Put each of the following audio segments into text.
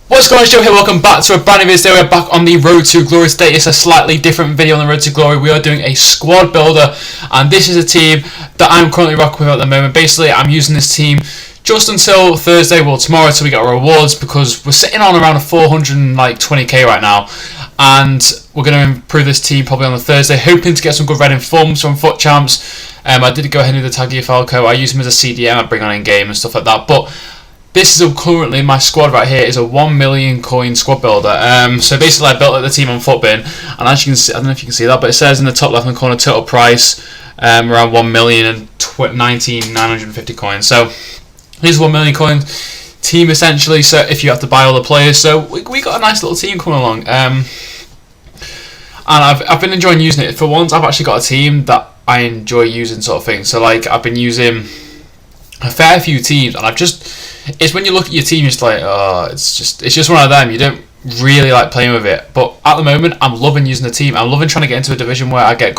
What's going on, Joe here? Welcome back to a brand new video. We're back on the Road to Glory today. It's a slightly different video on the Road to Glory. We are doing a squad builder, and this is a team that I'm currently rocking with at the moment. Basically, I'm using this team just until Thursday, well tomorrow, till we get our rewards, because we're sitting on around a 420k right now, and we're going to improve this team probably on the Thursday, hoping to get some good red informs from FUT Champs. I did go ahead and do the Tagliafico. I use him as a CDM, I bring on in game and stuff like that, but this is currently my squad right here is a 1 million coin squad builder. So basically I built the team on Futbin, and as you can see, I don't know if you can see that, but it says in the top left hand corner total price around 1 million and 19,950 coins. So here's 1 million coin team essentially. So if you have to buy all the players, so we got a nice little team coming along. And I've been enjoying using it. For once, I've actually got a team that I enjoy using, sort of thing. So like I've been using a fair few teams, and it's when you look at your team, it's like, oh, it's just one of them. You don't really like playing with it. But at the moment, I'm loving using the team. I'm loving trying to get into a division where I get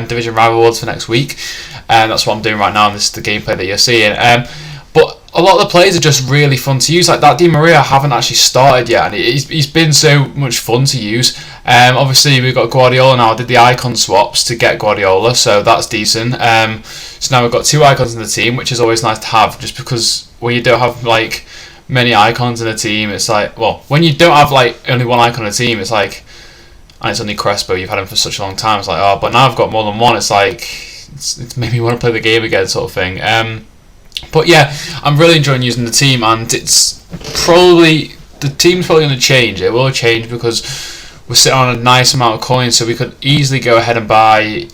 division rival awards for next week. And that's what I'm doing right now, and this is the gameplay that you're seeing. But a lot of the players are just really fun to use. Like that Di Maria, I haven't actually started yet, and he's been so much fun to use. Obviously, we've got Guardiola now. I did the icon swaps to get Guardiola, so that's decent. So now we've got 2 icons in the team, which is always nice to have, just because when you don't have like many icons in a team, it's like, well, when you don't have like only 1 icon in a team, it's like, and it's only Crespo, you've had him for such a long time, it's like, oh, but now I've got more than 1, it's like, it's made me want to play the game again, sort of thing. But yeah, I'm really enjoying using the team, and the team's probably going to change. It will change because we're sitting on a nice amount of coins, so we could easily go ahead and buy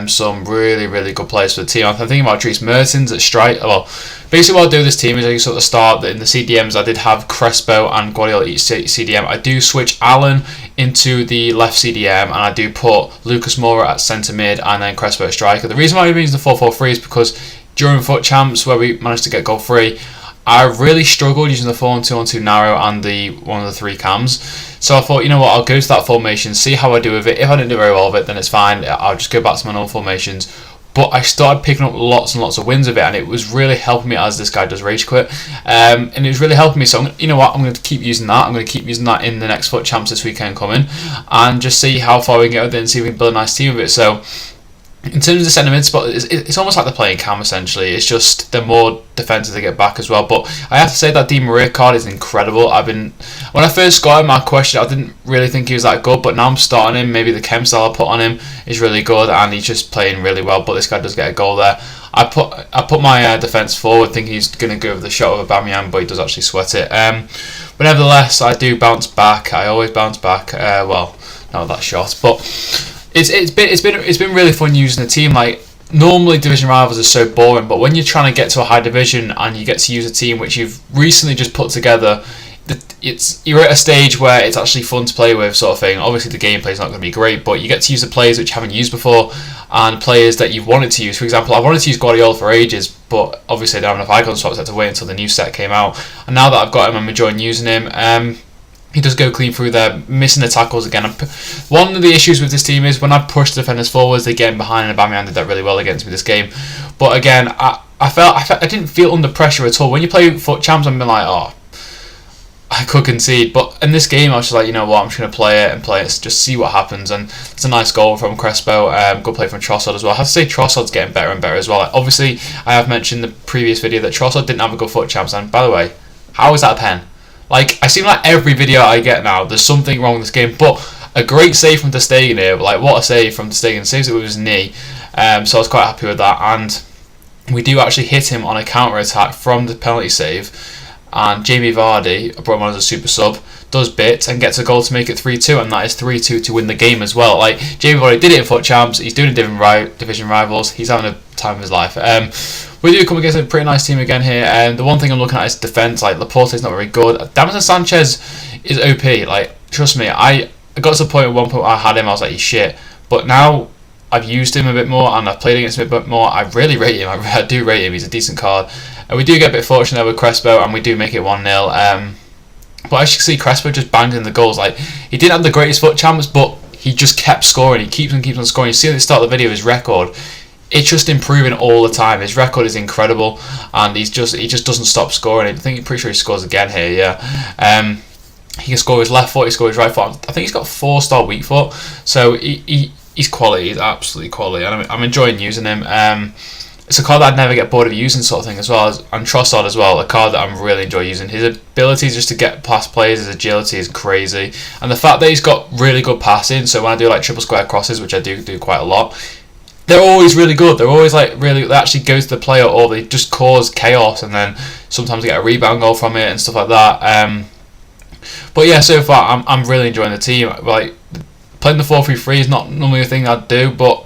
some really, really good players for the team. I'm thinking about Dries Mertens at strike. Well, basically what I'll do with this team is I sort of start that in the CDMs I did have Crespo and Guardiola each CDM. I do switch Alan into the left CDM, and I do put Lucas Moura at centre mid and then Crespo at striker. The reason why we use the 4-4-3 is because during FUT Champs, where we managed to get goal free, I really struggled using the 4-2-1-2 narrow and the one of the 3 cams. So I thought, you know what, I'll go to that formation, see how I do with it. If I didn't do very well with it, then it's fine. I'll just go back to my normal formations. But I started picking up lots and lots of wins of it, and it was really helping me as this guy does rage quit. And it was really helping me. So you know what, I'm going to keep using that. I'm going to keep using that in the next FUT Champs this weekend coming, and just see how far we can get with it and see if we can build a nice team with it. So in terms of the centre mid spot, it's almost like they're playing Cam essentially. It's just they're more defensive to get back as well. But I have to say that Di Maria card is incredible. When I first got him, I questioned. I didn't really think he was that good, but now I'm starting him. Maybe the chem style I put on him is really good, and he's just playing really well. But this guy does get a goal there. I put my defence forward, thinking he's going to go with the shot of Aubameyang, but he does actually sweat it. But nevertheless, I do bounce back. I always bounce back. Well, not that shot, but It's been really fun using the team. Like normally division rivals are so boring, but when you're trying to get to a high division and you get to use a team which you've recently just put together, you're at a stage where it's actually fun to play with, sort of thing. Obviously the gameplay is not going to be great, but you get to use the players which you haven't used before and players that you've wanted to use. For example, I wanted to use Guardiola for ages, but obviously I don't have enough icon swaps. I had to wait until the new set came out, and now that I've got him, I'm enjoying using him. He does go clean through there, missing the tackles again. One of the issues with this team is when I push the defenders forwards, they get in behind, and Aubameyang did that really well against me this game. But again, I didn't feel under pressure at all. When you play FUT Champs, I'm like, oh, I could concede. But in this game, I was just like, you know what, I'm just going to play it, just see what happens. And it's a nice goal from Crespo. Good play from Trossard as well. I have to say Trossard's getting better and better as well. Like, obviously, I have mentioned in the previous video that Trossard didn't have a good FUT Champs. And by the way, how is that a pen? Like, I seem like every video I get now, there's something wrong with this game, but a great save from ter Stegen here. Like, what a save from ter Stegen. Saves it with his knee. So I was quite happy with that. And we do actually hit him on a counter-attack from the penalty save. And Jamie Vardy, I brought him on as a super sub, does bits and gets a goal to make it 3-2, and that is 3-2 to win the game as well. Like, Jamie Vardy did it in FUT Champs. He's doing it division rivals. He's having a time of his life. We do come against a pretty nice team again here, and the one thing I'm looking at is defence. Like, Laporte's not very good. Davinson Sanchez is OP. Like, trust me, I got to the point at one point where I had him, I was like, he's shit. But now I've used him a bit more, and I've played against him a bit more. I really rate him. I do rate him. He's a decent card. And we do get a bit fortunate with Crespo, and we do make it 1-0. But as you can see, Crespo just banged in the goals. Like, he didn't have the greatest FUT Champs, but he just kept scoring. He keeps on scoring. You see at the start of the video, his record, it's just improving all the time. His record is incredible, and he just doesn't stop scoring. I think I'm pretty sure he scores again here. Yeah. He can score his left foot, he score his right foot. I think he's got 4-star weak foot, so he's quality. He's absolutely quality, and I'm enjoying using him. It's a card that I'd never get bored of using, sort of thing, as well. And Trossard as well, a card that I'm really enjoy using. His ability just to get past players, his agility is crazy, and the fact that he's got really good passing. So when I do like triple square crosses, which I do quite a lot, they're always really good. They're always like really, they actually go to the player, or they just cause chaos, and then sometimes they get a rebound goal from it and stuff like that. But yeah, so far I'm really enjoying the team. Like, playing the 4-3-3 is not normally a thing I'd do, but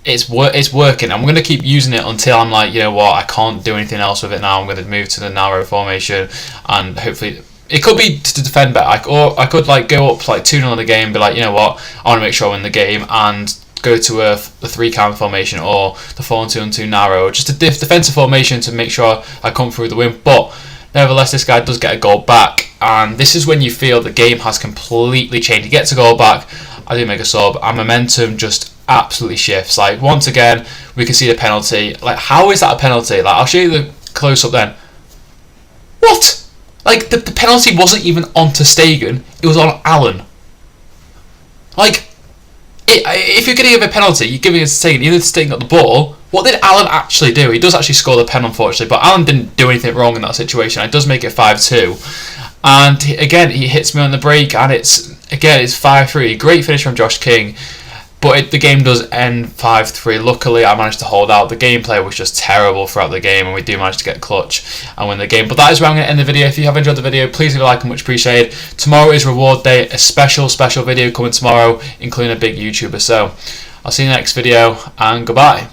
it's working. I'm going to keep using it until I'm like, you know what, I can't do anything else with it now. I'm going to move to the narrow formation, and hopefully it could be to defend better, or I could like go up like 2-0 in the game, be like, you know what, I want to make sure I win the game, and go to the 3-count formation or the 4-2-2 narrow, just a defensive formation to make sure I come through the win. But nevertheless, this guy does get a goal back, and this is when you feel the game has completely changed. He gets a goal back, I do make a sub, and momentum just absolutely shifts. Like, once again, we can see the penalty. Like, how is that a penalty? Like, I'll show you the close-up then. What? Like, the penalty wasn't even on ter Stegen, it was on Allen. Like, if you're going to give a penalty, you're giving it to Stegen, either Stegen got the ball. What did Allen actually do? He does actually score the pen, unfortunately, but Allen didn't do anything wrong in that situation. It does make it 5-2. And again, he hits me on the break, and it's 5-3. Great finish from Josh King. But the game does end 5-3. Luckily, I managed to hold out. The gameplay was just terrible throughout the game, and we do manage to get clutch and win the game. But that is where I'm going to end the video. If you have enjoyed the video, please leave a like and much appreciated. Tomorrow is reward day, a special video coming tomorrow, including a big YouTuber. So I'll see you in the next video, and goodbye.